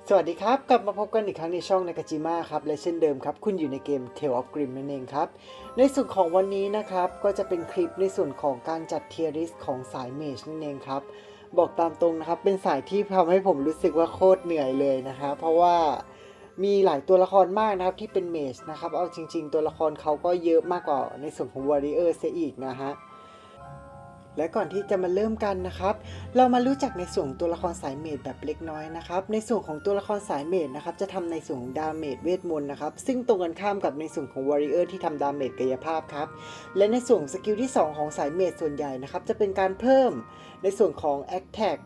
สวัสดีครับกลับมาพบกันอีกครั้งในช่องนากาจิมะครับและเช่นเดิมครับคุณอยู่ในเกม Tale of Grimm นั่นเองครับในส่วนของวันนี้นะครับก็จะเป็นคลิปในส่วนของการจัดเทียร์ลิสต์ของสายเมจนั่นเองครับบอกตามตรงนะครับเป็นสายที่ทำให้ผมรู้สึกว่าโคตรเหนื่อยเลยนะฮะเพราะว่ามีหลายตัวละครมากนะครับที่เป็นเมจนะครับเอาจริงๆตัวละครเขาก็เยอะมากกว่าในส่วนของวอริเออร์เสียอีกนะฮะ และก่อนที่จะมาเริ่มกันนะครับเรามารู้จักในส่วนของตัวละครสายเมจแบบเล็กน้อยนะครับในส่วนของตัวละครสายเมจนะครับจะทำในส่วนของดาเมจเวทมนต์นะครับซึ่งตรงกันข้ามกับในส่วนของวอริเออร์ที่ทำดาเมจกายภาพครับและในส่วนสกิลที่2ของสายเมจส่วนใหญ่นะครับจะเป็นการเพิ่มในส่วนของ Attack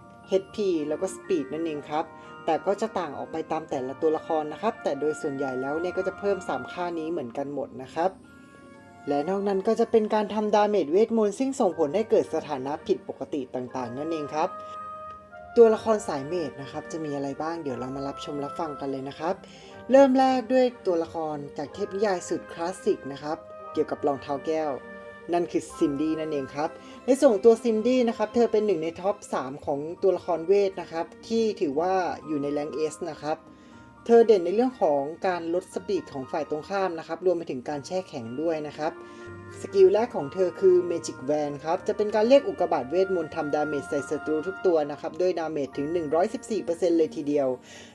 HP แล้วก็ Speed นั่นเองครับแต่ก็จะต่างออกไปตามแต่ละตัวละครนะครับแต่โดยส่วนใหญ่แล้วเนี่ยก็จะเพิ่ม3ค่านี้เหมือนกันหมดนะครับและนอกนั้นก็จะเป็นการทำดาเมจเวทมนต์ซึ่งส่งผลให้เกิดสถานะผิดปกติต่างๆนั่นเองครับตัวละครสายเมจนะครับจะมีอะไรบ้างเดี๋ยวเรามารับชมรับฟังกันเลยนะครับเริ่มแรกด้วยตัวละครจากเทพนิยายสุดคลาสสิกนะครับเกี่ยวกับรองเท้าแก้วนั่นคือซินดี้นั่นเองครับในส่วนตัวซินดี้นะครับเธอเป็นหนึ่งในท็อป3ของตัวละครเวทนะครับที่ถือว่าอยู่ในแรงค์ S นะครับเธอเด่นในเรื่องของการลดสปีดของฝ่ายตรงข้ามนะครับรวมไปถึงการแช่แข็งด้วยนะครับสกิลแรกของเธอคือ Magic Wand ครับจะเป็นการเรียกอุกกาบาตเวทมนต์ทำดาเมจใส่ศัตรูทุกตัวนะครับด้วยดาเมจถึง 114% เลยทีเดียว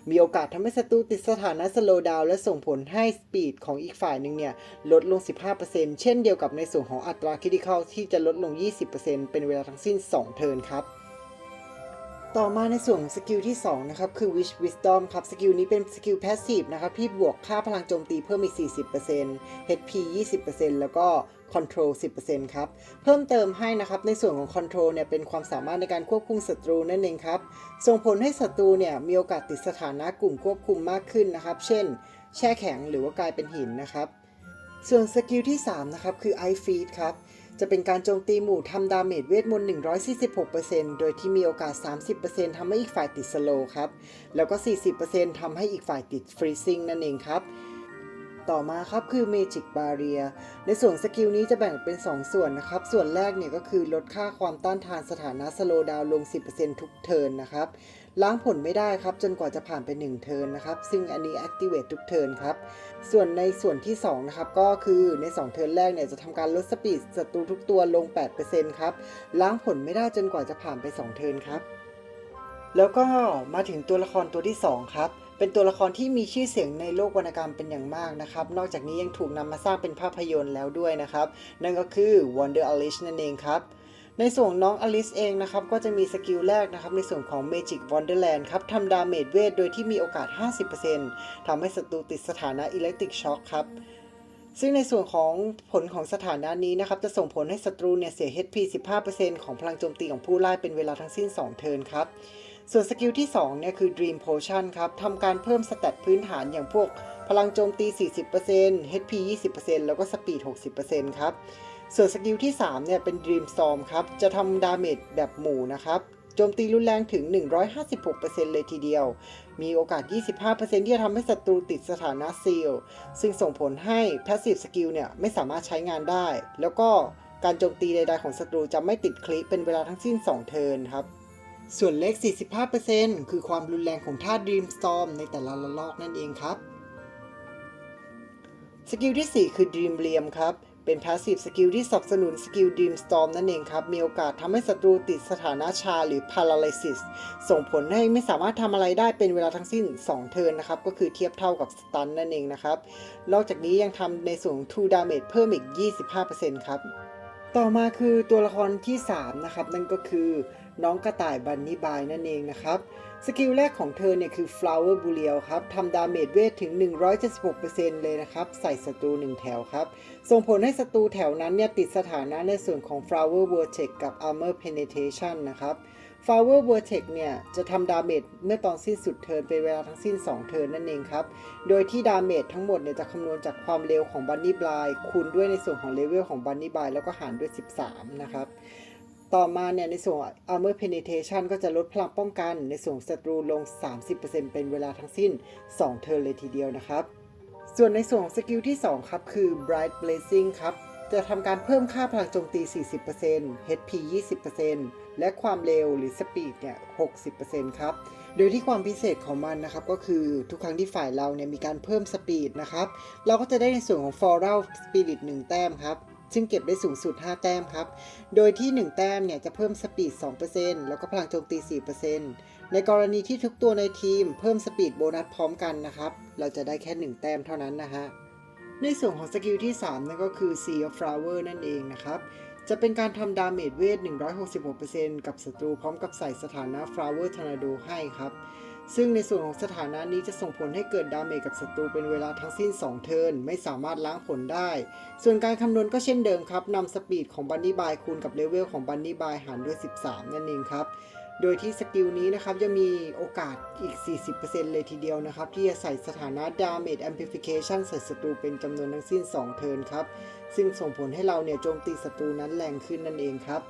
มีโอกาสทำให้ศัตรูติดสถานะสโลว์ดาวน์และส่งผลให้สปีดของอีกฝ่ายหนึ่งเนี่ยลดลง 15% เช่นเดียวกับในส่วนของอัตราคริติคอลที่จะลดลง 20% เป็นเวลาทั้งสิ้น2เทิร์นครับต่อมาในส่วนของสกิลที่2นะครับคือ Wish Wisdom ครับสกิลนี้เป็นสกิล Passive นะครับที่บวกค่าพลังโจมตีเพิ่มอีก 40% HP 20% แล้วก็ Control 10% ครับเพิ่มเติมให้นะครับในส่วนของ Control เนี่ยเป็นความสามารถในการควบคุมศัตรูนั่นเองครับส่งผลให้ศัตรูเนี่ยมีโอกาสติดสถานะกลุ่มควบคุมมากขึ้นนะครับเช่นแช่แข็งหรือว่ากลายเป็นหินนะครับส่วนสกิลที่3นะครับคือ Ice Feed ครับจะเป็นการโจมตีหมู่ทำดาเมจเวทมนต์ 146% โดยที่มีโอกาส 30% ทำให้อีกฝ่ายติดสโลว์ครับ แล้วก็ 40% ทำให้อีกฝ่ายติดฟรีซิ่งนั่นเองครับ ต่อมาครับคือ Magic Barrier ในส่วนสกิลนี้จะแบ่งเป็น2ส่วนนะครับส่วนแรกเนี่ยก็คือลดค่าความต้านทานสถานะสโลว์ดาวน์ลง 10% ทุกเทิร์นนะครับล้างผลไม่ได้ครับจนกว่าจะผ่านไป1เทิร์นนะครับซึ่งอันนี้ Activate ทุกเทิร์นครับส่วนในส่วนที่2นะครับก็คือใน2เทิร์นแรกเนี่ยจะทำการลดสปีดศัตรูทุกตัวลง 8% ครับล้างผลไม่ได้จนกว่าจะผ่านไป2เทิร์นครับ แล้วก็มาถึงตัวละครตัวที่2ครับเป็นตัวละครที่มีชื่อเสียงในโลกวรรณกรรมเป็นอย่างมากนะครับนอกจากนี้ยังถูกนำมาสร้างเป็นภาพยนตร์แล้วด้วยนะครับนั่นก็คือ Wonder Alice นั่นเองครับในส่วนน้องอลิซเองนะครับก็จะมีสกิลแรกนะครับในส่วนของ Magic Wonderland ครับทำดาเมจเวทโดยที่มีโอกาส 50% ทำให้ศัตรูติดสถานะ Electric Shock ครับซึ่งในส่วนของผลของสถานะนี้นะครับจะส่งผลให้ศัตรูเนี่ยเสีย HP 15% ของพลังโจมตีของผู้ไล่เป็นเวลาทั้งสิ้น2เทิร์นครับส่วนสกิลที่2เนี่ยคือ Dream Potion ครับทำการเพิ่มสแตทพื้นฐานอย่างพวกพลังโจมตี 40% HP 20% แล้วก็สปีด 60% ครับส่วนสกิลที่3เนี่ยเป็น Dream Storm ครับจะทำดาเมจแบบหมู่นะครับโจมตีรุนแรงถึง 156% เลยทีเดียวมีโอกาส 25% ที่จะทำให้ศัตรูติดสถานะซีลซึ่งส่งผลให้ Passive Skill เนี่ยไม่สามารถใช้งานได้แล้วก็การโจมตีใดๆของศัตรูจะไม่ติดคลิปเป็นเวลาทั้งสิ้น2เทิร์นครับส่วนเลข 45% คือความรุนแรงของธาตุ Dream Storm ในแต่ละระลอกนั่นเองครับสกิลที่4คือ Dream Realm ครับเป็น Passive Skill ที่สนับสนุนสกิล Dream Storm นั่นเองครับมีโอกาสทำให้ศัตรูติดสถานะชาหรือ Paralysis ส่งผลให้ไม่สามารถทำอะไรได้เป็นเวลาทั้งสิ้น2เทิร์นนะครับก็คือเทียบเท่ากับ Stun นั่นเองนะครับนอกจากนี้ยังทำในส่วน True Damage เพิ่มอีก 25% ครับต่อมาคือตัวละครที่3นะครับนั่นก็คือน้องกระต่ายบันนี่บายนั่นเองนะครับสกิลแรกของเธอเนี่ยคือ Flower b u l i e l ครับทำดาเมจเวทถึง 176% เลยนะครับใส่ศัตรู1แถวครับส่งผลให้ศัตรูแถวนั้นเนี่ยติดสถานะในส่วนของ Flower Vortex กับ Armor Penetration นะครับ Flower Vortex เนี่ยจะทำดาเมจเมื่อตอนสิ้นสุดเทิร์นเป็นเวลาทั้งสิ้น2เทิร์นนั่นเองครับโดยที่ดาเมจทั้งหมดเนี่ยจะคำนวณจากความเร็วของบันนี่บลายคูณด้วยในส่วนของเลเวลของบันนี่บลายแล้วก็หารด้วย13นะครับต่อมาเนี่ยในส่วน Armor Penetration ก็จะลดพลังป้องกันในส่วนศัตรูลง 30% เป็นเวลาทั้งสิ้น2เทิร์นเลยทีเดียวนะครับส่วนในส่วนของสกิลที่2ครับคือ Bright Blazing ครับจะทำการเพิ่มค่าพลังโจมตี 40% HP 20% และความเร็วหรือ Speed เนี่ย 60% ครับ โดยที่ความพิเศษของมันนะครับก็คือทุกครั้งที่ฝ่ายเราเนี่ยมีการเพิ่มสปีดนะครับเราก็จะได้ในส่วนของ Floral Spirit 1 แต้มครับซึ่งเก็บได้สูงสุด5 แต้มครับโดยที่1แต้มเนี่ยจะเพิ่มสปีด 2% แล้วก็พลังโจมตี 4% ในกรณีที่ทุกตัวในทีมเพิ่มสปีดโบนัสพร้อมกันนะครับเราจะได้แค่1แต้มเท่านั้นนะฮะในส่วนของสกิลที่3นั่นก็คือ Sea of Flower นั่นเองนะครับจะเป็นการทำดาเมจเวท 166% กับศัตรูพร้อมกับใส่สถานะ Flower Tornado ให้ครับซึ่งในส่วนของสถานะนี้จะส่งผลให้เกิดดาเมจกับศัตรูเป็นเวลาทั้งสิ้น2 เทิร์นไม่สามารถล้างผลได้ส่วนการคำนวณก็เช่นเดิมครับนำสปีดของบันนี่บายคูณกับเลเวลของบันนี่บายหารด้วย13นั่นเองครับโดยที่สกิลนี้นะครับจะมีโอกาสอีก 40% เลยทีเดียวนะครับที่จะใส่สถานะ Damage Amplification ใส่ศัตรูเป็นจำนวนทั้งสิ้น2 เทิร์นครับซึ่งส่งผลให้เราเนี่ยโจมตีศัตรูนั้นแรงขึ้นนั่นเองครับ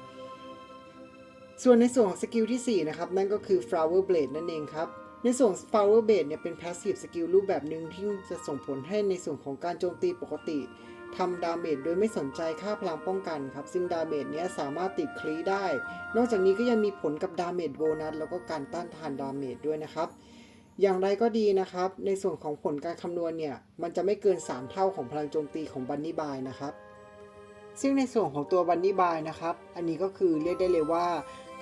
ส่วนในส่วนของสกิลที่4นะครับนั่นก็คือ Flower Blade นั่นเองครับในส่วน Flower Blade เนี่ยเป็น Passive Skill รูปแบบหนึ่งที่จะส่งผลให้ในส่วนของการโจมตีปกติทำดาเมจโดยไม่สนใจค่าพลังป้องกันครับซึ่งดาเมจนี้สามารถติดคลีได้นอกจากนี้ก็ยังมีผลกับดาเมจโบนัสแล้วก็การต้านทานดาเมจด้วยนะครับอย่างไรก็ดีนะครับในส่วนของผลการคำนวณเนี่ยมันจะไม่เกิน3เท่าของพลังโจมตีของบันนี่บายนะครับซึ่งในส่วนของตัวบันนี่บายนะครับอันนี้ก็คือเรียกได้เลยว่า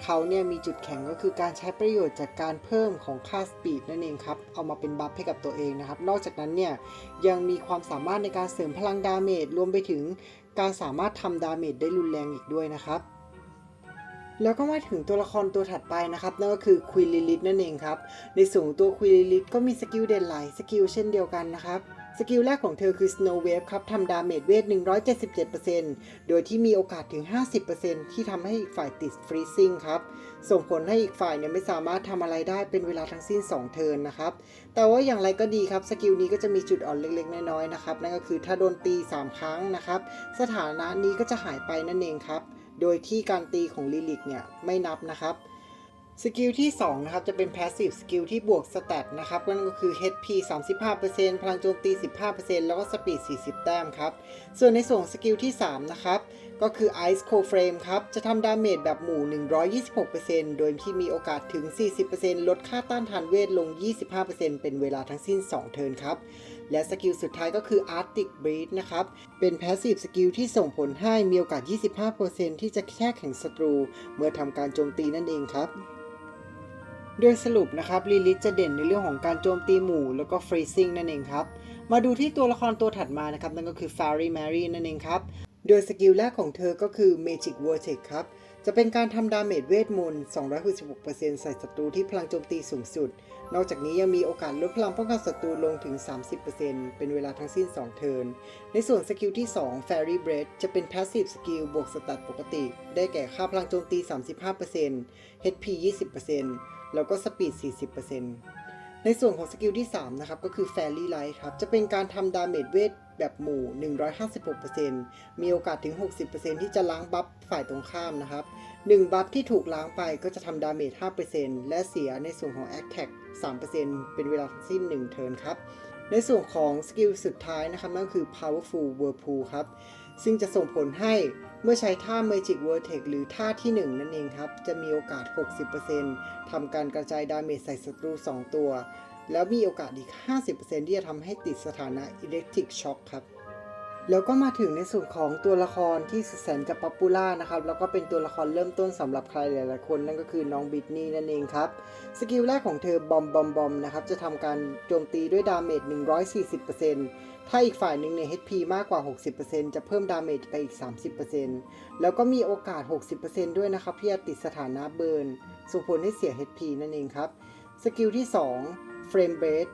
เขาเนี่ยมีจุดแข็งก็คือการใช้ประโยชน์จากการเพิ่มของค่าสปีดนั่นเองครับเอามาเป็นบัฟให้กับตัวเองนะครับนอกจากนั้นเนี่ยยังมีความสามารถในการเสริมพลังดาเมจรวมไปถึงการสามารถทำดาเมจได้รุนแรงอีกด้วยนะครับแล้วก็มาถึงตัวละครตัวถัดไปนะครับนั่นก็คือควีนลิลิธนั่นเองครับในส่วนตัวควีนลิลิธก็มีสกิลเด่นหลายสกิลเช่นเดียวกันนะครับสกิลแรกของเธอคือ Snow Wave ครับทำดาเมจเวท 177% โดยที่มีโอกาสถึง 50% ที่ทำให้อีกฝ่ายติด Freezing ครับส่งผลให้อีกฝ่ายเนี่ยไม่สามารถทำอะไรได้เป็นเวลาทั้งสิ้น2 เทิร์นนะครับแต่ว่าอย่างไรก็ดีครับสกิลนี้ก็จะมีจุดอ่อนเล็กๆน้อยๆนะครับนั่นก็คือถ้าโดนตี3 ครั้งนะครับสถานะนี้ก็จะหายไปนั่นเองครับโดยที่การตีของลิลิกเนี่ยไม่นับนะครับสกิลที่2นะครับจะเป็น Passive Skill ที่บวกสแตทนะครับนั่นก็คือ HP 35% พลังโจมตี 15% แล้วก็สปีด 40 แต้มครับส่วนในส่วนสกิลที่3นะครับก็คือ Ice Cold Flame ครับจะทำดาเมจแบบหมู่ 126% โดยที่มีโอกาสถึง 40% ลดค่าต้านทานเวทลง 25% เป็นเวลาทั้งสิ้น2 เทิร์นครับและสกิลสุดท้ายก็คือ Arctic Breeze นะครับเป็น Passive Skill ที่ส่งผลให้มีโอกาส 25% ที่จะแช่แข็งศัตรูเมื่อทำการโจมตีนั่นเองครับโดยสรุปนะครับลิลิธจะเด่นในเรื่องของการโจมตีหมู่แล้วก็ Freezing นั่นเองครับมาดูที่ตัวละครตัวถัดมานะครับนั่นก็คือ Fairy Mary นั่นเองครับโดยสกิลแรกของเธอก็คือ Magic Vortex ครับจะเป็นการทำดาเมจเวทมนต์ 266% ใส่ศัตรูที่พลังโจมตีสูงสุดนอกจากนี้ยังมีโอกาสลดพลังป้องกันศัตรูลงถึง 30% เป็นเวลาทั้งสิ้น2 เทิร์นในส่วนสกิลที่2 Fairy Breath จะเป็น Passive Skill บวกสแตทปกติได้แก่ค่าพลังโจมตี 35% HP 20%แล้วก็สปีด 40% ในส่วนของสกิลที่3นะครับก็คือ Fairy Light ครับจะเป็นการทำดาเมจเวทแบบหมู่ 156% มีโอกาสถึง 60% ที่จะล้างบัฟฝ่ายตรงข้ามนะครับ1บัฟที่ถูกล้างไปก็จะทำดาเมจ 5% และเสียในส่วนของ Attack 3% เป็นเวลาทั้งสิ้น1 เทิร์นครับในส่วนของสกิลสุดท้ายนะครับนั่นคือ Powerful Whirlpool ครับซึ่งจะส่งผลให้เมื่อใช้ท่า Magic Vortex หรือท่าที่1นั่นเองครับจะมีโอกาส 60% ทำการกระจายดาเมจใส่ศัตรู2 ตัวแล้วมีโอกาสอีก 50% ที่จะทำให้ติดสถานะ Electric Shock ครับแล้วก็มาถึงในส่วนของตัวละครที่แสนจะป๊อปปูล่านะครับแล้วก็เป็นตัวละครเริ่มต้นสำหรับใครหลายๆคนนั่นก็คือน้องบิทนี่นั่นเองครับสกิลแรกของเธอบอมนะครับจะทำการโจมตีด้วยดาเมจ 140%ถ้าอีกฝ่ายหนึ่งเนี่ย HP มากกว่า 60% จะเพิ่มดาเมจไปอีก 30% แล้วก็มีโอกาส 60% ด้วยนะครับที่จะติดสถานะเบิร์นส่งผลให้เสีย HP นั่นเองครับสกิลที่2 Flame Breath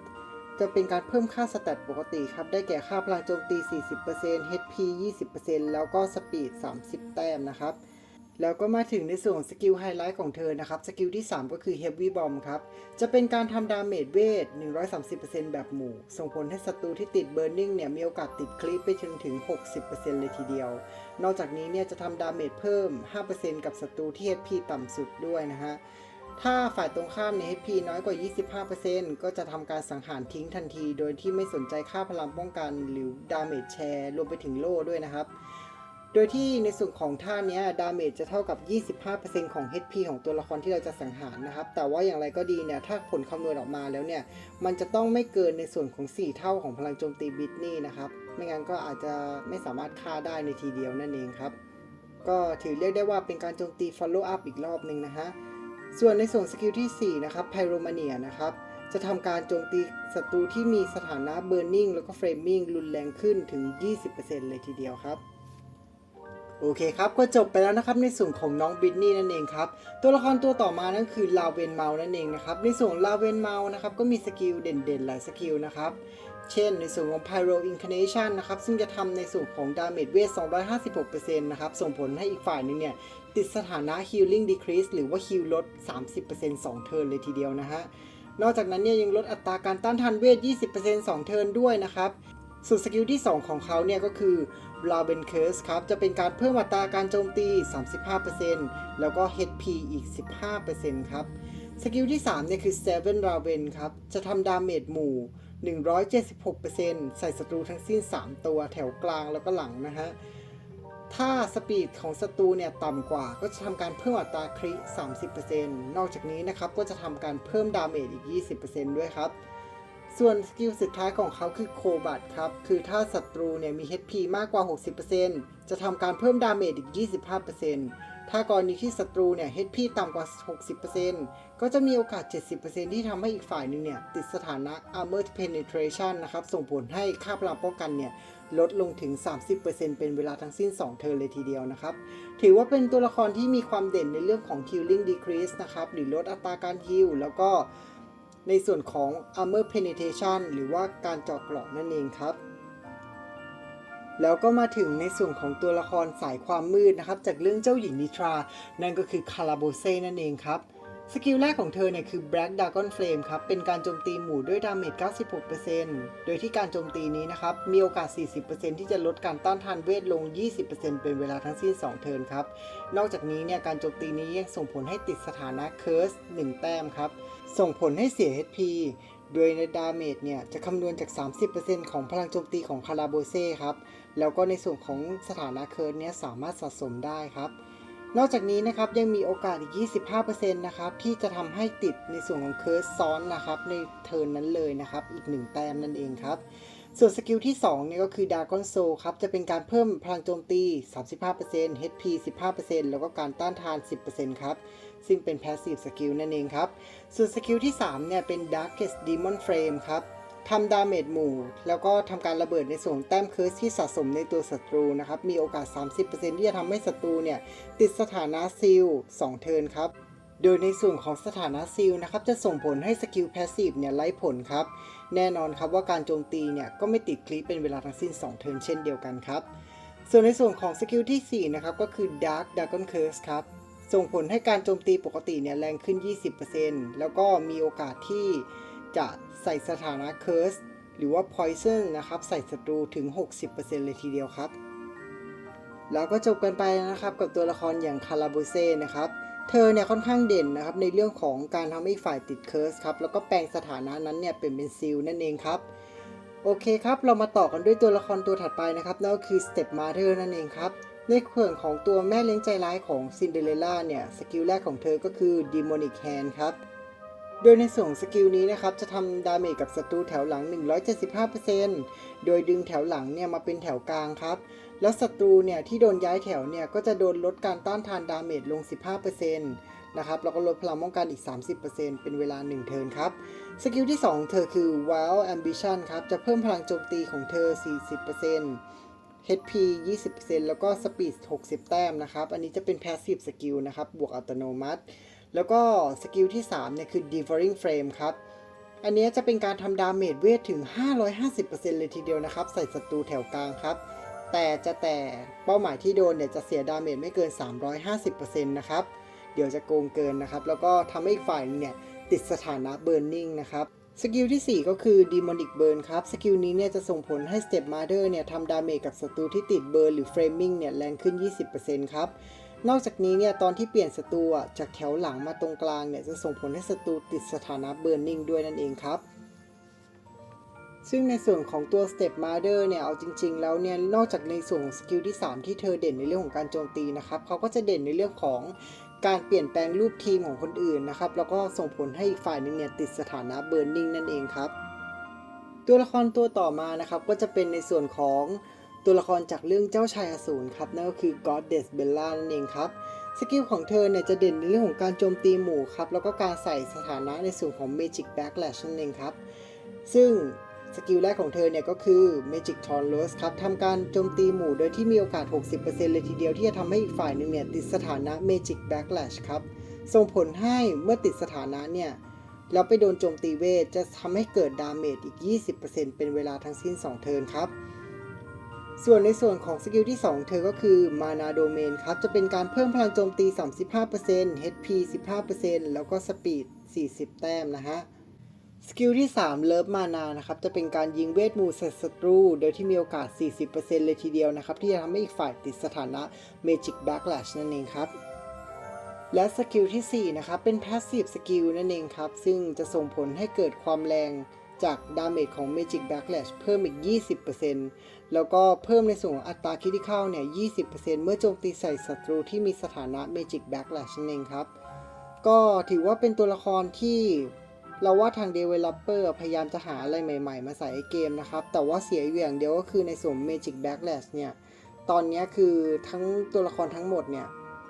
จะเป็นการเพิ่มค่าสแตทปกติครับได้แก่ค่าพลังโจมตี 40% HP 20% แล้วก็สปีด 30 แต้มนะครับแล้วก็มาถึงในส่วนของสกิลไฮไลท์ของเธอนะครับสกิลที่3ก็คือ Heavy Bomb ครับจะเป็นการทำดาเมจเวท 130% แบบหมู่ส่งผลให้ศัตรูที่ติด Burning เนี่ยมีโอกาสติดคลิปไปถึง 60% เลยทีเดียวนอกจากนี้เนี่ยจะทำดาเมจเพิ่ม 5% กับศัตรูที่ HP ต่ำสุดด้วยนะฮะถ้าฝ่ายตรงข้ามใน HP น้อยกว่า 25% ก็จะทำการสังหารทิ้งทันทีโดยที่ไม่สนใจค่าพลังป้องกันหรือดาเมจแชร์รวมไปถึงโล่ด้วยนะครับ โดยที่ในส่วนของท่านี้ดาเมจจะเท่ากับ 25% ของ HP ของตัวละครที่เราจะสังหารนะครับแต่ว่าอย่างไรก็ดีเนี่ยถ้าผลคำนวณออกมาแล้วเนี่ยมันจะต้องไม่เกินในส่วนของ4เท่าของพลังโจมตีบิทนี่นะครับไม่งั้นก็อาจจะไม่สามารถฆ่าได้ในทีเดียวนั่นเองครับก็ถือเรียกได้ว่าเป็นการโจมตี follow up อีกรอบหนึ่งนะฮะส่วนในส่วนสกิลที่4นะครับ Pyromania นะครับจะทำการโจมตีศัตรูที่มีสถานะ Burning แล้วก็ Flaming รุนแรงขึ้นถึง 20% เลยทีเดียวครับโอเคครับก็จบไปแล้วนะครับในส่วนของน้องบิทนี่นั่นเองครับตัวละครตัวต่อมานั่นคือลาเวนเมานั่นเองนะครับในส่วนลาเวนเมานะครับก็มีสกิลเด่นๆหลายสกิลนะครับเช่นในส่วนของ Pyro Incarnation นะครับซึ่งจะทำในส่วนของดาเมจเวท 256% นะครับส่งผลให้อีกฝ่ายนึงเนี่ยติดสถานะ Healing Decrease หรือว่า Heal ลด 30% 2 เทิร์นเลยทีเดียวนะฮะนอกจากนั้นเนี่ยยังลดอัตราการต้านทานเวท 20% 2 เทิร์นด้วยนะครับส่วนสกิลที่2ของเขาเนี่ยก็คือ Raven Curse ครับจะเป็นการเพิ่มอัตราการโจมตี 35% แล้วก็ HP อีก 15% ครับสกิลที่3เนี่ยคือ Seven Raven ครับจะทำดาเมจหมู่ 176% ใส่ศัตรูทั้งสิ้น3ตัวแถวกลางแล้วก็หลังนะฮะถ้าสปีดของศัตรูเนี่ยต่ำกว่าก็จะทำการเพิ่มอัตราคริ 30% นอกจากนี้นะครับก็จะทำการเพิ่มดาเมจอีก 20% ด้วยครับส่วนสกิลสุดท้ายของเขาคือโคบัตครับคือถ้าศัตรูเนี่ยมี HP มากกว่า 60% จะทำการเพิ่มดาเมจอีก 25%ถ้ากรณีที่ศัตรูเนี่ย HP ต่ำกว่า 60% ก็จะมีโอกาส 70% ที่ทำให้อีกฝ่ายหนึ่งเนี่ยติดสถานะ Armor Penetration นะครับส่งผลให้ค่าพลังป้องกันเนี่ยลดลงถึง 30% เป็นเวลาทั้งสิ้น 2 เทิร์นเลยทีเดียวนะครับถือว่าเป็นตัวละครที่มีความเด่นในเรื่องของ Healing Decrease นะครับหรือลดอัตราการ heal แล้วก็ในส่วนของ Armor Penetration หรือว่าการเจาะเกราะนั่นเองครับแล้วก็มาถึงในส่วนของตัวละครสายความมืดนะครับจากเรื่องเจ้าหญิงนิทรานั่นก็คือคาราโบเซ่นั่นเองครับสกิลแรกของเธอเนี่ยคือ Black Dragon Flame ครับเป็นการโจมตีหมู่ด้วยดาเมจ 96% โดยที่การโจมตีนี้นะครับมีโอกาส 40% ที่จะลดการต้านทานเวทลง 20% เป็นเวลาทั้งสิ้น 2 เทิร์นครับนอกจากนี้เนี่ยการโจมตีนี้ยังส่งผลให้ติดสถานะ Curse 1 แต้มครับส่งผลให้เสีย HP โดยในดาเมจเนี่ยจะคำนวณจาก 30% ของพลังโจมตีของคาราโบเซ่ครับแล้วก็ในส่วนของสถานะเคิร์สเนี้ยสามารถสะสมได้ครับนอกจากนี้นะครับยังมีโอกาสอีก 25% นะครับที่จะทำให้ติดในส่วนของเคิร์สซ้อนนะครับในเทิร์นนั้นเลยนะครับอีก1แต้มนั่นเองครับส่วนสกิลที่2เนี่ยก็คือ Dragon Soul ครับจะเป็นการเพิ่มพลังโจมตี 35% HP 15% แล้วก็การต้านทาน 10% ครับซึ่งเป็น Passive Skill นั่นเองครับส่วนสกิลที่3เนี่ยเป็น Darkest Demon Flame ครับทำดาเมจหมู่แล้วก็ทำการระเบิดในส่วนแต้มเคิร์สที่สะสมในตัวศัตรูนะครับมีโอกาส 30% ที่จะทำให้ศัตรูเนี่ยติดสถานะซีล2เทิร์นครับโดยในส่วนของสถานะซีลนะครับจะส่งผลให้สกิลแพสซีฟเนี่ยไร้ผลครับแน่นอนครับว่าการโจมตีเนี่ยก็ไม่ติดคลิปเป็นเวลาทั้งสิ้น2เทิร์นเช่นเดียวกันครับส่วนในส่วนของสกิลที่4นะครับก็คือ Dark Dragon Curse ครับส่งผลให้การโจมตีปกติเนี่ยแรงขึ้น 20% แล้วก็มีโอกาสที่จะใส่สถานะ Curse หรือว่า Poison นะครับใส่ศัตรูถึง 60% เลยทีเดียวครับแล้วก็จบกันไปนะครับกับตัวละครอย่างคาราโบเซ่นะครับเธอเนี่ยค่อนข้างเด่นนะครับในเรื่องของการทำให้ฝ่ายติด Curse ครับแล้วก็แปลงสถานะนั้นเนี่ยเป็นซีลนั่นเองครับโอเคครับเรามาต่อกันด้วยตัวละครตัวถัดไปนะครับนั่นก็คือ Step Mother นั่นเองครับในส่วนของตัวแม่เลี้ยงใจร้ายของซินเดอเรลล่าเนี่ยสกิลแรกของเธอก็คือ Demonic Hand ครับโดยในส่วนสกิลนี้นะครับจะทำดาเมจกับศัตรูแถวหลัง 175% โดยดึงแถวหลังเนี่ยมาเป็นแถวกลางครับแล้วศัตรูเนี่ยที่โดนย้ายแถวเนี่ยก็จะโดนลดการต้านทานดาเมจลง 15% นะครับแล้วก็ลดพลังป้องกันอีก 30% เป็นเวลา1เทิร์นครับสกิลที่2เธอคือ Wild Ambition ครับจะเพิ่มพลังโจมตีของเธอ 40% HP 20% แล้วก็ Speed 60 แต้มนะครับอันนี้จะเป็น Passive Skill นะครับบวกอัตโนมัติแล้วก็สกิลที่3เนี่ยคือ Devouring Flame ครับอันนี้จะเป็นการทำดาเมจเวทถึง 550% เลยทีเดียวนะครับใส่ศัตรูแถวกลางครับแต่เป้าหมายที่โดนเนี่ยจะเสียดาเมจไม่เกิน 350% นะครับเดี๋ยวจะโกงเกินนะครับแล้วก็ทำให้อีกฝ่ายเนี่ยติดสถานะ Burning นะครับสกิลที่4ก็คือ Demonic Burn ครับสกิลนี้เนี่ยจะส่งผลให้ Step Mother เนี่ยทำดาเมจกับศัตรูที่ติด Burn หรือ Flaming เนี่ยแรงขึ้น 20% ครับนอกจากนี้เนี่ยตอนที่เปลี่ยนศัตรูจากแถวหลังมาตรงกลางเนี่ยจะส่งผลให้ศัตรูติดสถานะ Burning ด้วยนั่นเองครับ ซึ่งในส่วนของตัว Step Mother เนี่ยเอาจริงๆแล้วเนี่ยนอกจากในส่วนของสกิลที่3ที่เธอเด่นในเรื่องของการโจมตีนะครับเขาก็จะเด่นในเรื่องของการเปลี่ยนแปลงรูปทีมของคนอื่นนะครับแล้วก็ส่งผลให้อีกฝ่ายนึงเนี่ยติดสถานะ Burning นั่นเองครับตัวละครตัวต่อมานะครับก็จะเป็นในส่วนของตัวละครจากเรื่องเจ้าชายอสูรครับนั่นก็คือ Goddess Bella นั่นเองครับสกิลของเธอเนี่ยจะเด่นในเรื่องของการโจมตีหมู่ครับแล้วก็การใส่สถานะในส่วนของ Magic Backlash นั่นเองครับซึ่งสกิลแรกของเธอเนี่ยก็คือ Magic Torus ครับทำการโจมตีหมู่โดยที่มีโอกาส 60% เลยทีเดียวที่จะทำให้อีกฝ่ายหนึ่งเนี่ยติดสถานะ Magic Backlash ครับส่งผลให้เมื่อติดสถานะเนี่ยแล้วไปโดนโจมตีเวทจะทำให้เกิดดาเมจอีก 20% เป็นเวลาทั้งสิ้น 2 เทิร์นครับส่วนในส่วนของสกิลที่2เธอก็คือ Mana Domain ครับจะเป็นการเพิ่มพลังโจมตี 35% HP 15% แล้วก็ Speed 40 แต้มนะฮะสกิลที่3เลิฟมานานะครับจะเป็นการยิงเวทมนต์ใส่ศัตรูโดยที่มีโอกาส 40% เลยทีเดียวนะครับที่จะทำให้อีกฝ่ายติดสถานะ Magic Backlash นั่นเองครับและสกิลที่4นะครับเป็น Passive Skill นั่นเองครับซึ่งจะส่งผลให้เกิดความแรงจากดาเมจของ Magic Backlash เพิ่มอีก 20% แล้วก็เพิ่มในส่วนของอัตราคริติคอลเนี่ย 20% เมื่อโจมตีใส่ศัตรูที่มีสถานะ Magic Backlash นั่นเองครับก็ถือว่าเป็นตัวละครที่เราว่าทาง Developer พยายามจะหาอะไรใหม่ๆมาใส่ในเกมนะครับแต่ว่าเสียอยู่อย่างเดียวก็คือในส่วน Magic Backlash เนี่ยตอนนี้คือทั้งตัวละครทั้งหมดเนี่ย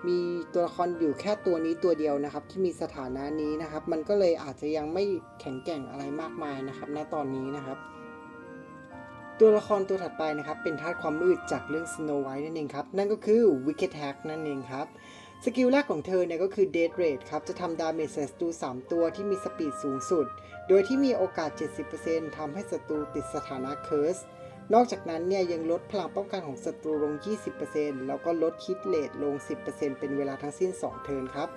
มีตัวละครอยู่แค่ตัวนี้ตัวเดียวนะครับที่มีสถานะนี้นะครับมันก็เลยอาจจะยังไม่แข็งแกร่งอะไรมากมายนะครับณตอนนี้นะครับตัวละครตัวถัดไปนะครับเป็นธาตุความมืดจากเรื่อง Snow White นั่นเองครับนั่นก็คือ Wicked Hack นั่นเองครับสกิลแรกของเธอเนี่ยก็คือ Death Rate ครับจะทำดาเมจใส่ศัตรู3ตัวที่มีสปีดสูงสุดโดยที่มีโอกาส 70% ทำให้ศัตรูติดสถานะ Curse นอกจากนั้นเนี่ยยังลดพลังป้องกันของศัตรูลง 20% แล้วก็ลดคิดเรทลง 10% เป็นเวลาทั้งสิ้น 2 เทิร์นครับ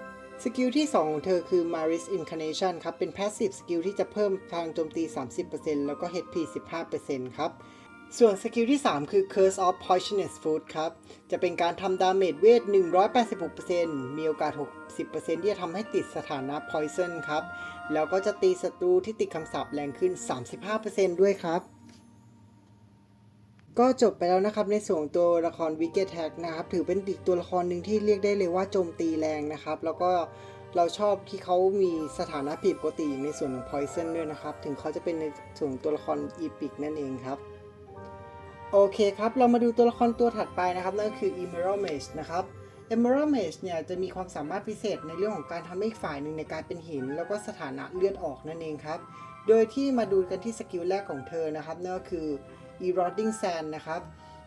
สกิลที่2ของเธอคือ Maris Incarnation ครับเป็น Passive สกิลที่จะเพิ่มพลังโจมตี 30% แล้วก็ HP 15% ครับส่วนสกิลที่3คือ Curse of Poisonous Food ครับจะเป็นการทำดาเมจเวท 186% มีโอกาส 60% ที่จะทำให้ติดสถานะ Poison ครับแล้วก็จะตีศัตรูที่ติดคำสาปแรงขึ้น 35% ด้วยครับก็จบไปแล้วนะครับในส่วนตัวละคร Wicked Hack นะครับถือเป็นอีกตัวละครหนึ่งที่เรียกได้เลยว่าโจมตีแรงนะครับแล้วก็เราชอบที่เขามีสถานะผิดปกติในส่วนของ Poison ด้วยนะครับถึงเขาจะเป็นในส่วนตัวละคร Epic นั่นเองครับโอเคครับเรามาดูตัวละครตัวถัดไปนะครับนั่นก็คือ Emerald Mage นะครับ Emerald Mage เนี่ยจะมีความสามารถพิเศษในเรื่องของการทำให้ฝ่ายหนึ่งในการเป็นหินแล้วก็สถานะเลือดออกนั่นเองครับโดยที่มาดูกันที่สกิลแรกของเธอนะครับนั่นก็คือ Eroding Sand นะครับ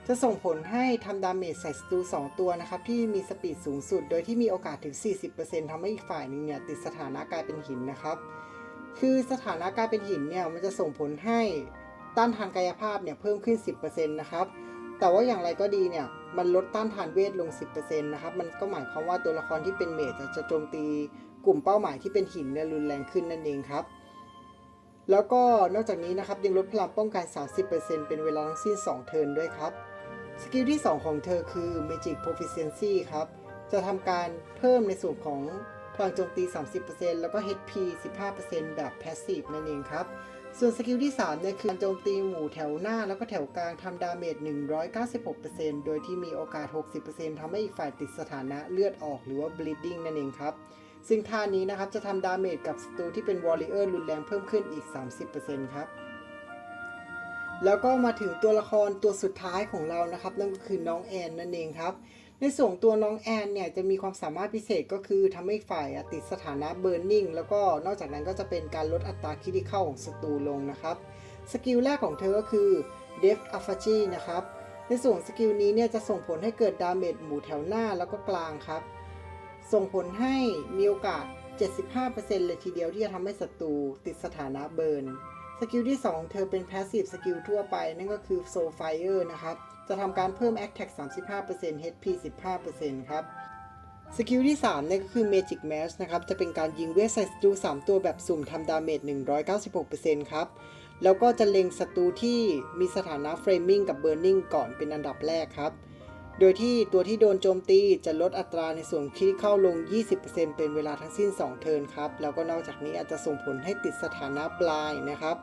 จะส่งผลให้ทำดาเมจใส่ศัตรู2ตัวนะครับที่มีสปีดสูงสุดโดยที่มีโอกาสถึง 40% ทำให้อีกฝ่ายหนึ่งเนี่ยติดสถานะกลายเป็นหินนะครับคือสถานะกลายเป็นหินเนี่ยมันจะส่งผลให้ต้านทานกายภาพเนี่ยเพิ่มขึ้น 10% นะครับแต่ว่าอย่างไรก็ดีเนี่ยมันลดต้านทานเวทลง 10% นะครับมันก็หมายความว่าตัวละครที่เป็นเมจจะโจมตีกลุ่มเป้าหมายที่เป็นหินเนี่ยรุนแรงขึ้นนั่นเองครับแล้วก็นอกจากนี้นะครับยังลดพลังป้องกัน 30% เป็นเวลาทั้งสิ้น 2 เทิร์นด้วยครับสกิลที่2ของเธอคือ Magic Proficiency ครับจะทำการเพิ่มในส่วนของพลังโจมตี 30% แล้วก็ HP 15% แบบ Passive นั่นเองครับส่วนสกิลที่3เนี่ยคือการโจมตีหมู่แถวหน้าแล้วก็แถวกลางทำดาเมจ 196% โดยที่มีโอกาส 60% ทำให้อีกฝ่ายติดสถานะเลือดออกหรือว่า Bleeding นั่นเองครับซึ่งท่านี้นะครับจะทำดาเมจกับศัตรูที่เป็น Warrior รุนแรงเพิ่มขึ้นอีก 30% ครับแล้วก็มาถึงตัวละครตัวสุดท้ายของเรานะครับนั่นก็คือน้องแอนนั่นเองครับในส่วนตัวน้องแอนเนี่ยจะมีความสามารถพิเศษก็คือทำให้ฝ่ายติดสถานะ Burning แล้วก็นอกจากนั้นก็จะเป็นการลดอัตราคริติคอลของศัตรูลงนะครับสกิลแรกของเธอก็คือ Depth Aphagy นะครับในส่วนสกิลนี้เนี่ยจะส่งผลให้เกิดดาเมจหมู่แถวหน้าแล้วก็กลางครับส่งผลให้มีโอกาส 75% เลยทีเดียวที่จะทำให้ศัตรูติดสถานะเบิร์นสกิลที่2เธอเป็น Passive สกิลทั่วไปนั่นก็คือ Soul Fire นะครับจะทำการเพิ่ม Attack 35% HP 15% ครับสกิลที่3เนี่ยก็คือ Magic Mash นะครับจะเป็นการยิงเวทใส่ศัตรู3ตัวแบบสุ่มทำดาเมจ 196% ครับแล้วก็จะเล็งศัตรูที่มีสถานะ Flaming กับ Burning ก่อนเป็นอันดับแรกครับ โดยที่ตัวที่โดนโจมตีจะลดอัตราในส่วนที่เข้าลง 20% เป็นเวลาทั้งสิ้น 2 เทิร์นครับแล้วก็นอกจากนี้อาจจะส่งผลให้ติดสถานะปลายนะครับ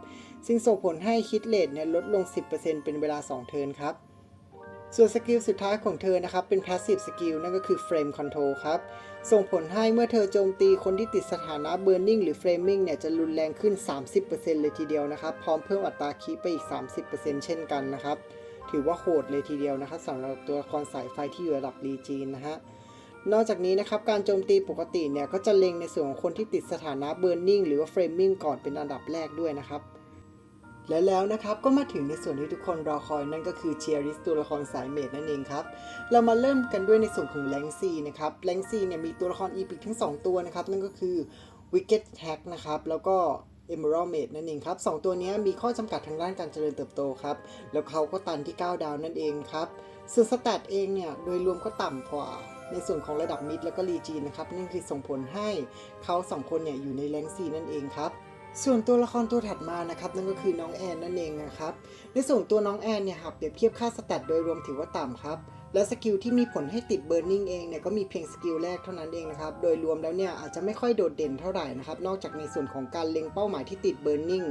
ซึ่งส่งผลให้ฮิตเรทเนี่ยลดลง 10% เป็นเวลา 2 เทิร์นครับส่วนสกิลสุดท้ายของเธอนะครับเป็น Passive Skill นั่นก็คือ Flame Control ครับส่งผลให้เมื่อเธอโจมตีคนที่ติดสถานะ Burning หรือ Flaming เนี่ยจะรุนแรงขึ้น 30% เลยทีเดียวนะครับพร้อมเพิ่มอัตราคีไปอีก 30% เช่นกันนะครับถือว่าโหดเลยทีเดียวนะครับสำหรับตัวละครสายไฟที่อยู่ระดับรีจีนนะฮะนอกจากนี้นะครับการโจมตีปกติเนี่ยก็จะเล็งในส่วนของคนที่ติดสถานะ Burning หรือว่า Flaming ก่อนเป็นอันดับแรกด้วยนะครับและแล้วนะครับก็มาถึงในส่วนที่ทุกคนรอคอยนั่นก็คือเชียริสตัวละครสายเมจนั่นเองครับเรามาเริ่มกันด้วยในส่วนของแรงซีนะครับแรงซีเนี่ยมีตัวละครอีพิกทั้ง2ตัวนะครับนั่นก็คือ Wicked Hack นะครับแล้วก็ Emerald Mage นั่นเองครับ2ตัวนี้มีข้อจำกัดทางด้านการเจริญเติบโตครับแล้วเขาก็ตันที่9ดาวนั่นเองครับส่วนสแตทเองเนี่ยโดยรวมก็ต่ำกว่าในส่วนของระดับมิดแล้วก็รีจีนนะครับนั่นคือส่งผลให้เขา2คนเนี่ยอยู่ในแรงซีนั่นเองครับส่วนตัวละครตัวถัดมานะครับนั่นก็คือน้องแอนนั่นเองนะครับในส่วนตัวน้องแอนเนี่ยหากเปรียบเทียบค่าสแตทโดยรวมถือว่าต่ำครับและสกิลที่มีผลให้ติดเบิร์นนิ่งเองเนี่ยก็มีเพียงสกิลแรกเท่านั้นเองนะครับโดยรวมแล้วเนี่ยอาจจะไม่ค่อยโดดเด่นเท่าไหร่นะครับนอกจากในส่วนของการเล็งเป้าหมายที่ติดเบิร์นนิ่ง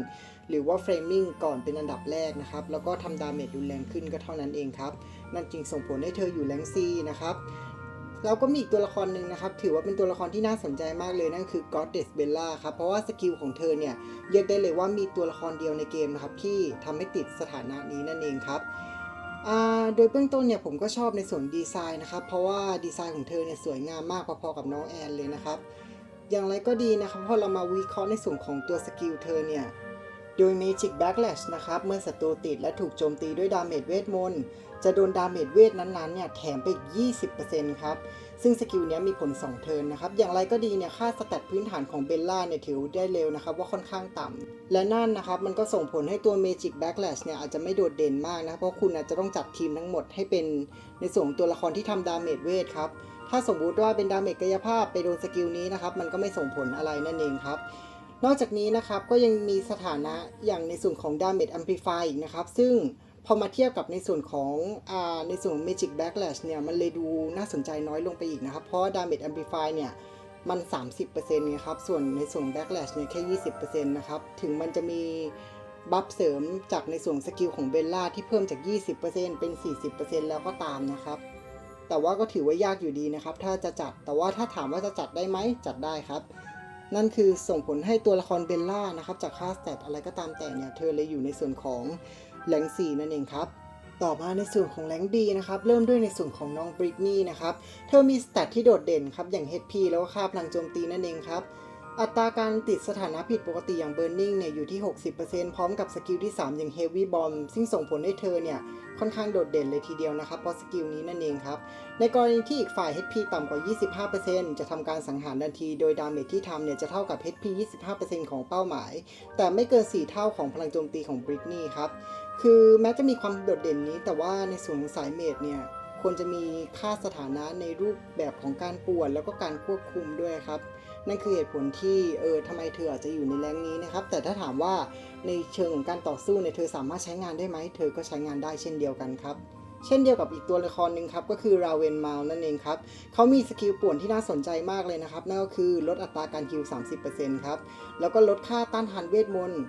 หรือว่าเฟรมมิ่งก่อนเป็นอันดับแรกนะครับแล้วก็ทำดาเมจรุนแรงขึ้นก็เท่านั้นเองครับนั่นจึงส่งผลให้เธออยู่แรงซีนะครับแล้วก็มีอีกตัวละครหนึ่งนะครับถือว่าเป็นตัวละครที่น่าสนใจมากเลยนั่นคือ Goddess Bella ครับเพราะว่าสกิลของเธอเนี่ยเรียกได้เลยว่ามีตัวละครเดียวในเกมนะครับที่ทำให้ติดสถานะนี้นั่นเองครับโดยเบื้องต้นเนี่ยผมก็ชอบในส่วนดีไซน์นะครับเพราะว่าดีไซน์ของเธอเนี่ยสวยงามมากพอๆกับน้องแอนเลยนะครับอย่างไรก็ดีนะครับพอเรามาวิเคราะห์ในส่วนของตัวสกิลเธอเนี่ยโดย Magic Backlash นะครับเมื่อศัตรูติดและถูกโจมตีด้วยดาเมจเวทมนต์จะโดนดาเมจเวทนั้นๆเนี่ยแถมไปอีก 20% ครับซึ่งสกิลนี้มีผล2เทิร์นนะครับอย่างไรก็ดีเนี่ยค่าสแตทพื้นฐานของเบลล่าเนี่ยถือได้เร็วนะครับว่าค่อนข้างต่ำและนั่นนะครับมันก็ส่งผลให้ตัว Magic Backlash เนี่ยอาจจะไม่โดดเด่นมากนะเพราะคุณอาจจะต้องจัดทีมทั้งหมดให้เป็นในส่วนตัวละครที่ทำดาเมจเวทครับถ้าสมมุติว่าเป็นดาเมจกายภาพไปโดนสกิลนี้นะครับมันก็ไม่ส่งผลอะไรนั่นเองครับนอกจากนี้นะครับก็ยังมีสถานะอย่างในส่วนของ Damage Amplify อีกนะครับซึ่งพอมาเทียบกับในส่วนของในส่วน Magic Backlash เนี่ยมันเลยดูน่าสนใจน้อยลงไปอีกนะครับเพราะ Damage Amplify เนี่ยมัน 30% นะครับส่วนในส่วน Backlash เนี่ยแค่ 20% นะครับถึงมันจะมีบัฟเสริมจากในส่วนสกิลของเบลล่าที่เพิ่มจาก 20% เป็น 40% แล้วก็ตามนะครับแต่ว่าก็ถือว่ายากอยู่ดีนะครับถ้าจะจัดแต่ว่าถ้าถามว่าจะจัดได้ไหมจัดได้ครับนั่นคือส่งผลให้ตัวละครเบลล่านะครับจากค่าสแตทอะไรก็ตามแต่เนี่ยเธอเลยอยู่ในส่วนของแรง4นั่นเองครับต่อมาในส่วนของแรงดีนะครับเริ่มด้วยในส่วนของน้องบริตนี่นะครับเธอมีสแตทที่โดดเด่นครับอย่าง HP แล้วก็ค่าพลังโจมตีนั่นเองครับอัตราการติดสถานะผิดปกติอย่าง Burning เนี่ยอยู่ที่ 60% พร้อมกับสกิลที่3อย่าง Heavy Bomb ซึ่งส่งผลให้เธอเนี่ยค่อนข้างโดดเด่นเลยทีเดียวนะครับเพราะสกิลนี้นั่นเองครับในกรณีที่อีกฝ่าย HP ต่ำกว่า 25% จะทำการสังหารทันทีโดยดาเมจที่ทำเนี่ยจะเท่ากับ HP 25% ของเป้าหมายแต่ไม่เกิน4เท่าของพลังโจมตีของบริตนี่ครับคือแม้จะมีความโดดเด่นนี้แต่ว่าในส่วนของสายเมจเนี่ยควรจะมีค่าสถานะในรูปแบบของการป่วนแล้วก็การควบคุมด้วยครับนั่นคือเหตุผลที่ทำไมเธออาจจะอยู่ในแรงนี้นะครับแต่ถ้าถามว่าในเชิงของการต่อสู้เนี่ยเธอสามารถใช้งานได้ไหมเธอก็ใช้งานได้เช่นเดียวกันครับเช่นเดียวกับอีกตัวละครหนึ่งครับก็คือราเวนมาลนั่นเองครับเขามีสกิลป่วนที่น่าสนใจมากเลยนะครับนั่นก็คือลดอัตราการฮิล 30% ครับแล้วก็ลดค่าต้านทานเวทมนต์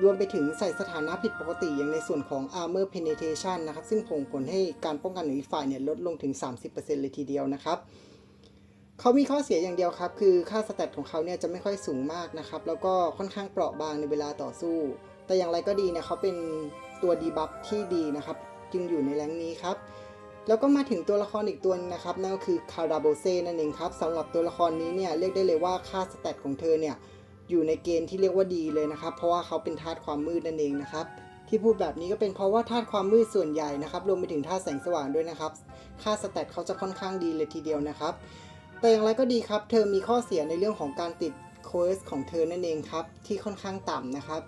รวมไปถึงใส่สถานะผิดปกติอย่างในส่วนของ Armor Penetration นะครับซึ่งส่งผลให้การป้องกันของอีกฝ่ายเนี่ยลดลงถึง 30% เลยทีเดียวนะครับเขามีข้อเสียอย่างเดียวครับคือค่าสแตทของเขาเนี่ยจะไม่ค่อยสูงมากนะครับแล้วก็ค่อนข้างเปราะบางในเวลาต่อสู้แต่อย่างไรก็ดีเนี่ยเขาเป็นตัวดีบัฟที่ดีนะครับจึงอยู่ในแรงนี้ครับแล้วก็มาถึงตัวละครอีกตัวนึงนะครับนั่นก็คือคาราโบเซ่นั่นเองครับสำหรับตัวละครนี้เนี่ยเรียกได้เลยว่าค่าสแตทของเธอเนี่ยอยู่ในเกณฑ์ที่เรียกว่าดีเลยนะครับเพราะว่าเขาเป็นธาตุความมืดนั่นเองนะครับที่พูดแบบนี้ก็เป็นเพราะว่าธาตุความมืดส่วนใหญ่นะครับรวมไปถึงธาตุแสงสว่างด้วยนะครับค่าสแตทเขาจะค่อนข้างดีเลยทีเดียวนะครับแต่อย่างไรก็ดีครับเธอมีข้อเสียในเรื่องของการติดโค้ชของเธอนั่นเองครับที่ค่อนข้างต่ำนะครับ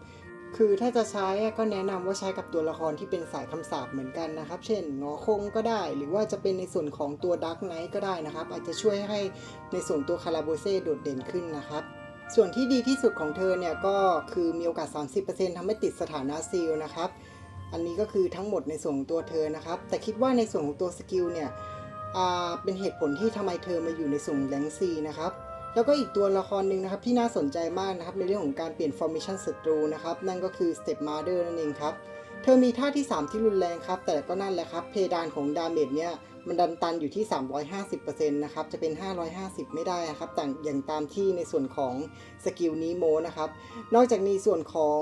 คือถ้าจะใช้ก็แนะนำว่าใช้กับตัวละครที่เป็นสายคำสาปเหมือนกันนะครับเช่นงอคงก็ได้หรือว่าจะเป็นในส่วนของตัวดักไนท์ก็ได้นะครับอาจจะช่วยให้ในส่วนตัวคาราโบเซ่โดดเด่นขึ้นนะครับส่วนที่ดีที่สุดของเธอเนี่ยก็คือมีโอกาส 30% ทำให้ติดสถานะซีลนะครับ อันนี้ก็คือทั้งหมดในส่วนของตัวเธอนะครับแต่คิดว่าในส่วนของตัวสกิลเนี่ยเป็นเหตุผลที่ทำไมเธอมาอยู่ในส่วนแรงซีนะครับแล้วก็อีกตัวละครหนึ่งนะครับที่น่าสนใจมากนะครับในเรื่องของการเปลี่ยน formation ศัตรูนะครับนั่นก็คือ Step Mother นั่นเองครับเธอมีท่าที่3ที่รุนแรงครับแต่ก็นั่นแหละครับเพดานของดาเมจเนี่ยมันดันตันอยู่ที่ 350% นะครับจะเป็น550ไม่ได้ครับแต่อย่างตามที่ในส่วนของสกิลนี้โมนะครับนอกจากนี้ส่วนของ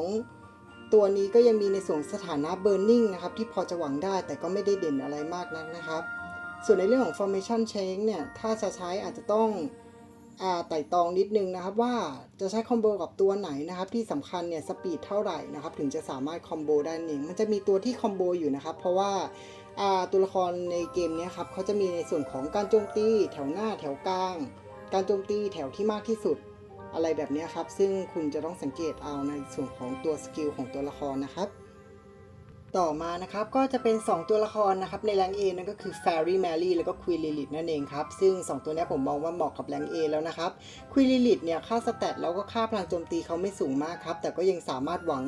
ตัวนี้ก็ยังมีในส่วนสถานะ Burning นะครับที่พอจะหวังได้แต่ก็ไม่ได้เด่นอะไรมากนักนะครับส่วนในเรื่องของ formation change เนี่ยถ้าจะใช้อาจจะต้องไต่ตองนิดนึงนะครับว่าจะใช้คอมโบกับตัวไหนนะครับที่สำคัญเนี่ยสปีดเท่าไหร่นะครับถึงจะสามารถคอมโบได้เองมันจะมีตัวที่คอมโบอยู่นะครับเพราะว่าตัวละครในเกมนี้ครับเขาจะมีในส่วนของการโจมตีแถวหน้าแถวกลางการโจมตีแถวที่มากที่สุดอะไรแบบนี้ครับซึ่งคุณจะต้องสังเกตเอาในส่วนของตัวสกิลของตัวละครนะครับต่อมานะครับก็จะเป็น2ตัวละครนะครับในแรง A นั่นก็คือ Fairy Mary แล้วก็ Queen Lilith นั่นเองครับซึ่ง2ตัวนี้ผมมองว่าเหมาะกับแรง A แล้วนะครับ Queen Lilith เนี่ยค่าสแตทแล้วก็ค่าพลังโจมตีเขาไม่สูงมากครับแต่ก็ยังสามารถหวัง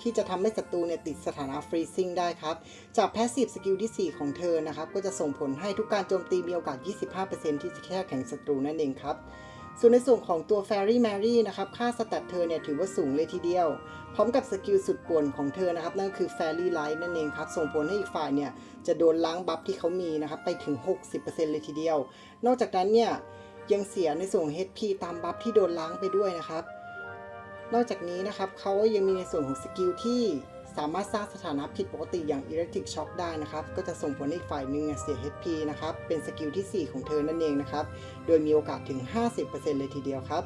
ที่จะทำให้ศัตรูเนี่ยติดสถานะ Freezing ได้ครับจากแพสซีฟสกิลที่4ของเธอนะครับก็จะส่งผลให้ทุกการโจมตีมีโอกาส 25% ที่จะแค่แข่งศัตรูนั่นเองครับส่วนในส่วนของตัว Fairy Mary นะครับค่าสแตทเธอเนี่ยถือว่าสูงเลยทีเดียวพร้อมกับสกิลสุดป่วนของเธอนะครับนั่นคือ Fairy Light นั่นเองครับส่งผลให้อีกฝ่ายเนี่ยจะโดนล้างบัฟที่เขามีนะครับไปถึง 60% เลยทีเดียวนอกจากนั้นเนี่ยยังเสียในส่วน HP ตามบัฟที่โดนล้างไปด้วยนะครับนอกจากนี้นะครับเขายังมีในส่วนของสกิลที่สามารถสร้างสถานะผิดปกติอย่าง Electric Shock ได้นะครับก็จะส่งผลให้อีกฝ่ายหนึ่งเสีย HP นะครับเป็นสกิลที่4ของเธอนั่นเองนะครับโดยมีโอกาสถึง 50% เลยทีเดียวครับ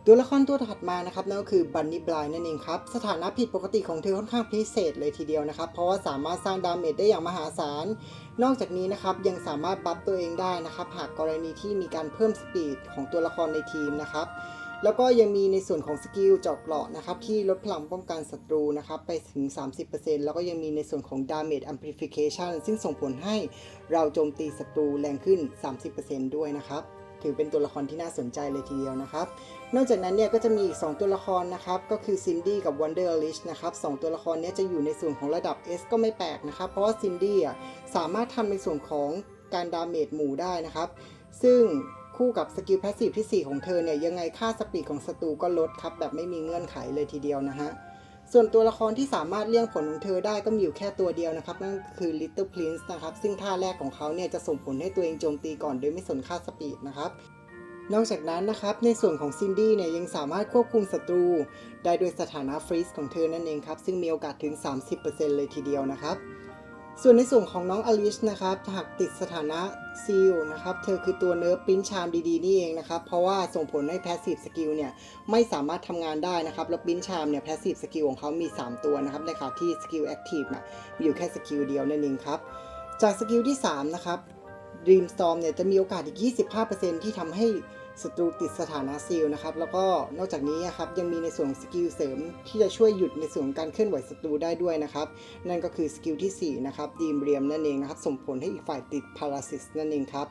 ตัวละครตัวถัดมานะครับนั่นก็คือ Bunny Blind นั่นเองครับสถานะผิดปกติของเธอค่อนข้างพิเศษเลยทีเดียวนะครับเพราะว่าสามารถสร้างดาเมจได้อย่างมหาศาลนอกจากนี้นะครับยังสามารถบัฟตัวเองได้นะครับหากกรณีที่มีการเพิ่มสปีดของตัวละครในทีมนะครับแล้วก็ยังมีในส่วนของสกิลเจาะเกราะนะครับที่ลดพลังป้องกันศัตรูนะครับไปถึง 30% แล้วก็ยังมีในส่วนของ Damage Amplification ซึ่งส่งผลให้เราโจมตีศัตรูแรงขึ้น 30% ด้วยนะครับถือเป็นตัวละครที่น่าสนใจเลยทีเดียวนะครับนอกจากนั้นเนี่ยก็จะมีอีก2ตัวละครนะครับก็คือ Cindy กับ Wonder Lich นะครับ2ตัวละครนี้จะอยู่ในส่วนของระดับ S ก็ไม่แปลกนะครับเพราะว่า Cindy สามารถทำในส่วนของการดาเมจหมู่ได้นะครับซึ่งคู่กับสกิลแพสซีฟที่4ของเธอเนี่ยยังไงค่าสปีดของศัตรูก็ลดครับแบบไม่มีเงื่อนไขเลยทีเดียวนะฮะส่วนตัวละครที่สามารถเลี่ยงผลของเธอได้ก็มีอยู่แค่ตัวเดียวนะครับนั่นคือ Little Prince นะครับซึ่งท่าแรกของเขาเนี่ยจะส่งผลให้ตัวเองโจมตีก่อนโดยไม่สนค่าสปีดนะครับนอกจากนั้นนะครับในส่วนของซินดี้เนี่ยยังสามารถควบคุมศัตรูได้โดยสถานะฟรีซของเธอนั่นเองครับซึ่งมีโอกาสถึง 30% เลยทีเดียวนะครับส่วนในส่วนของน้องอลิชนะครับหากติดสถานะซีลนะครับเธอคือตัวเนิร์ฟปริ้นชามดีๆนี่เองนะครับเพราะว่าส่งผลให้แพสซีฟสกิลเนี่ยไม่สามารถทำงานได้นะครับแล้วปริ้นชามเนี่ยแพสซีฟสกิลของเขามี3ตัวนะครับในขณะที่สกิลแอคทีฟมีอยู่แค่สกิลเดียวนั่นเองครับจากสกิลที่3นะครับ Dream Storm เนี่ยจะมีโอกาสอีก 25% ที่ทำให้ศัตรูติดสถานะซีลนะครับแล้วก็นอกจากนี้ครับยังมีในส่วนสกิลเสริมที่จะช่วยหยุดในส่วนการเคลื่อนไหวศัตรูได้ด้วยนะครับนั่นก็คือสกิลที่4นะครับดีมเรียมนั่นเองนะครับส่งผลให้อีกฝ่ายติดพาราซิสนั่นเองครับ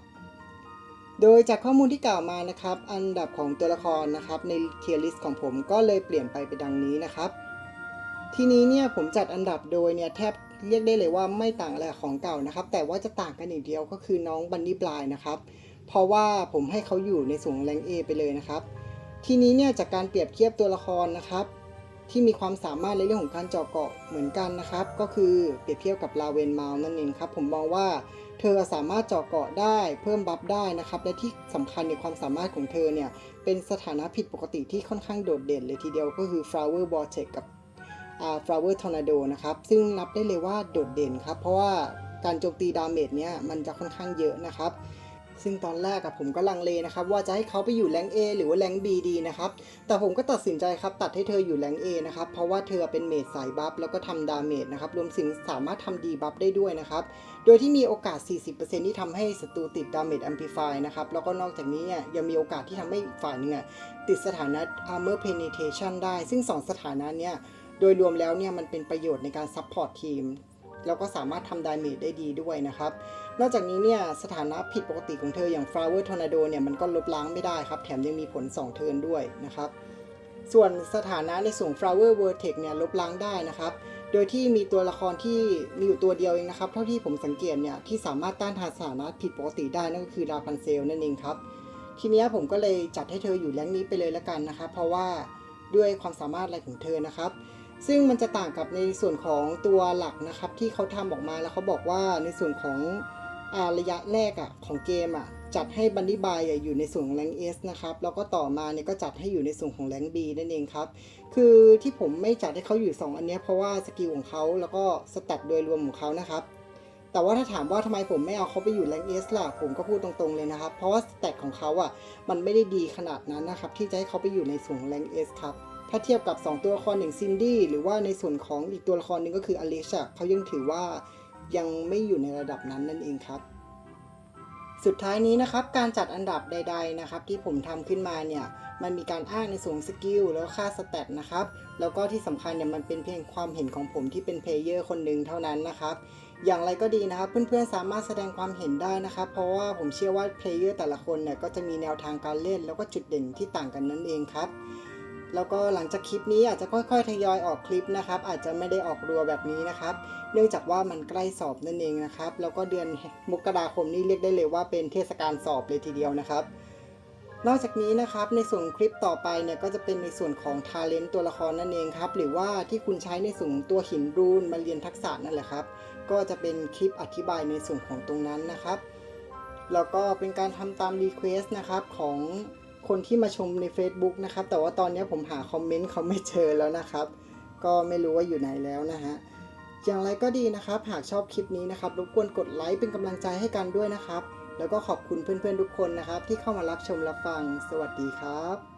โดยจากข้อมูลที่กล่าวมานะครับอันดับของตัวละครนะครับในเทียร์ลิสต์ของผมก็เลยเปลี่ยนไปเป็นดังนี้นะครับทีนี้เนี่ยผมจัดอันดับโดยเนี่ยแทบเรียกได้เลยว่าไม่ต่างอะไรของเก่านะครับแต่ว่าจะต่างกันอย่างเดียวก็คือน้องบันนี่บลายนะครับเพราะว่าผมให้เขาอยู่ในส่วนแรง A ไปเลยนะครับทีนี้เนี่ยจากการเปรียบเทียบตัวละครนะครับที่มีความสามารถในเรื่องของการเจาะเกาะเหมือนกันนะครับก็คือเปรียบเทียบกับลาเวนมาลนั่นเองครับผมมองว่าเธอสามารถเจาะเกาะได้เพิ่มบัฟได้นะครับและที่สำคัญในความสามารถของเธอเนี่ยเป็นสถานะผิดปกติที่ค่อนข้างโดดเด่นเลยทีเดียวก็คือ Flower Vortex กับFlower Tornado นะครับซึ่งนับได้เลยว่าโดดเด่นครับเพราะว่าการโจมตีดาเมจเนี่ยมันจะค่อนข้างเยอะนะครับซึ่งตอนแรกผมก็ลังเลนะครับว่าจะให้เขาไปอยู่แรง A หรือว่าแรง B ดีนะครับแต่ผมก็ตัดสินใจครับตัดให้เธออยู่แรง A นะครับเพราะว่าเธอเป็นเมจสายบัฟแล้วก็ทำดาเมจนะครับรวมถึงสามารถทำดีบัฟได้ด้วยนะครับโดยที่มีโอกาส 40% ที่ทำให้ศัตรูติดดาเมจแอมพลิฟายนะครับแล้วก็นอกจากนี้ยังมีโอกาสที่ทำให้ฝ่ายนึงติดสถานะ Armor Penetration ได้ซึ่ง2สถานะเนี้ยโดยรวมแล้วเนี่ยมันเป็นประโยชน์ในการซัพพอร์ตทีมแล้วก็สามารถทำดาเมจได้ดีด้วยนะครับนอกจากนี้เนี่ยสถานะผิดปกติของเธออย่าง Flower Tornado เนี่ยมันก็ลบล้างไม่ได้ครับแถมยังมีผล2เทิร์นด้วยนะครับส่วนสถานะในส่วน Flower Vortex เนี่ยลบล้างได้นะครับ โดยที่มีตัวละครที่มีอยู่ตัวเดียวเองนะครับเท่าที่ผมสังเกตเนี่ยที่สามารถต้านทานสถานะผิดปกติได้นั่นก็คือราพันเซลนั่นเองครับทีนี้ผมก็เลยจัดให้เธออยู่แรงนี้ไปเลยละกันนะครับเพราะว่าด้วยความสามารถอะไรของเธอนะครับซึ่งมันจะต่างกับในส่วนของตัวหลักนะครับที่เขาทำออกมาแล้วเขาบอกว่าในส่วนของระยะแรกของเกมจัดให้บันดี้บายอยู่ในส่วนของแรง S นะครับแล้วก็ต่อมาเนี่ยก็จัดให้อยู่ในส่วนของแรง B นั่นเองครับคือที่ผมไม่จัดให้เขาอยู่2อันนี้เพราะว่าสกิลของเขาแล้วก็สแตทโดยรวมของเขานะครับแต่ว่าถ้าถามว่าทำไมผมไม่เอาเขาไปอยู่แรง S ล่ะผมก็พูดตรงๆเลยนะครับเพราะว่าสแตทของเขามันไม่ได้ดีขนาดนั้นนะครับที่จะให้เขาไปอยู่ในส่วนของแรง S ครับถ้าเทียบกับ2ตัวละครอย่างซินดี้หรือว่าในส่วนของอีกตัวละครหนึ่งก็คืออลิชเขายังถือว่ายังไม่อยู่ในระดับนั้นนั่นเองครับสุดท้ายนี้นะครับการจัดอันดับใดๆนะครับที่ผมทำขึ้นมาเนี่ยมันมีการอ้างในส่วนสกิลแล้วค่าสแตทนะครับแล้วก็ที่สำคัญเนี่ยมันเป็นเพียงความเห็นของผมที่เป็นเพลเยอร์คนหนึ่งเท่านั้นนะครับอย่างไรก็ดีนะครับเพื่อนๆสามารถแสดงความเห็นได้นะครับเพราะว่าผมเชื่อว่าเพลเยอร์แต่ละคนเนี่ยก็จะมีแนวทางการเล่นแล้วก็จุดเด่นที่ต่างกันนั่นเองครับแล้วก็หลังจากคลิปนี้อาจจะค่อยๆทยอยออกคลิปนะครับอาจจะไม่ได้ออกรัวแบบนี้นะครับเนื่องจากว่ามันใกล้สอบนั่นเองนะครับแล้วก็เดือนมกราคมนี้เรียกได้เลยว่าเป็นเทศกาลสอบเลยทีเดียวนะครับนอกจากนี้นะครับในส่วนคลิปต่อไปเนี่ยก็จะเป็นในส่วนของ Talent ตัวละครนั่นเองครับหรือว่าที่คุณใช้ในส่วนตัวหินรูนมาเรียนทักษะนั่นแหละครับก็จะเป็นคลิปอธิบายในส่วนของตรงนั้นนะครับแล้วก็เป็นการทำตามรีเควสต์นะครับของคนที่มาชมใน Facebook นะครับแต่ว่าตอนนี้ผมหาคอมเมนต์เขาไม่เจอแล้วนะครับก็ไม่รู้ว่าอยู่ไหนแล้วนะฮะอย่างไรก็ดีนะครับหากชอบคลิปนี้นะครับรบกวนกดไลค์เป็นกำลังใจให้กันด้วยนะครับแล้วก็ขอบคุณเพื่อนๆทุกคนนะครับที่เข้ามารับชมรับฟังสวัสดีครับ